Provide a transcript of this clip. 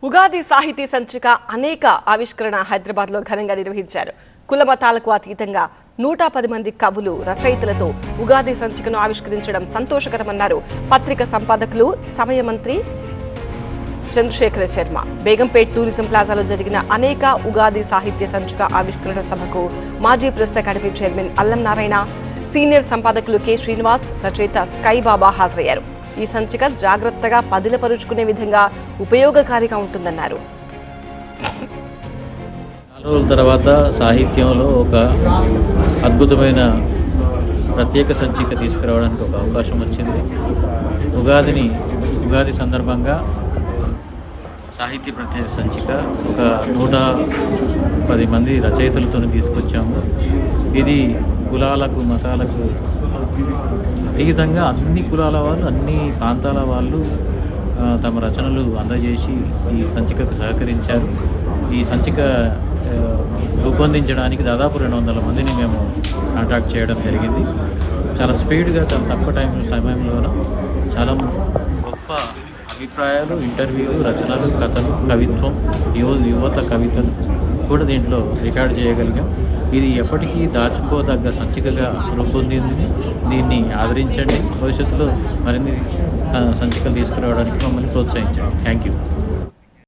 ఉగాది సాహితీ సంచిక అనేక ఆవిష్కరణ హైదరాబాద్లో ఘనంగా నిర్వహించారు. కుల మతాలకు అతీతంగా 110 మంది కవులు రచయితలతో ఉగాది సంచికను ఆవిష్కరించడం సంతోషకరమన్నారు పత్రిక సంపాదకులు సమయ మంత్రి చంద్రశేఖర శర్మ. బేగంపేట్ టూరిజం ప్లాజాలో జరిగిన అనేక ఉగాది సాహిత్య సంచిక ఆవిష్కరణ సభకు మాజీ ప్రెస్ అకాడమీ చైర్మన్ అల్లం నారాయణ, సీనియర్ సంపాదకులు కె శ్రీనివాస్, రచయిత స్కై బాబా హాజరయ్యారు. ఈ సంచిక జాగ్రత్తగా పదిలపరుచుకునే విధంగా ఉపయోగకారిగా ఉంటుందన్నారు. 4 రోజుల తర్వాత సాహిత్యంలో ఒక అద్భుతమైన ప్రత్యేక సంచిక తీసుకురావడానికి ఒక అవకాశం వచ్చింది. ఉగాది సందర్భంగా సాహిత్య ప్రత్యేక సంచిక ఒక 110 మంది రచయితలతో తీసుకొచ్చాము. ఇది కులాలకు మతాలకు అతీతంగా అన్ని కులాల వాళ్ళు, అన్ని ప్రాంతాల వాళ్ళు తమ రచనలు అందజేసి ఈ సంచికకు సహకరించారు. ఈ సంచిక రూపొందించడానికి దాదాపు 200 మందిని మేము కాంటాక్ట్ చేయడం జరిగింది. చాలా స్పీడ్గా, చాలా తక్కువ సమయంలోనూ చాలా గొప్ప అభిప్రాయాలు, ఇంటర్వ్యూలు, రచనలు, కథలు, కవిత్వం, యువత కవితలు కూడా దీంట్లో రికార్డ్ చేయగలిగాం. ఇది ఎప్పటికీ దాచుకోదగ్గ సంచికగా రూపొందింది. దీన్ని ఆదరించండి. భవిష్యత్తులో మరిన్ని సంచికలు తీసుకురావడానికి మమ్మల్ని ప్రోత్సహించండి. Thank you.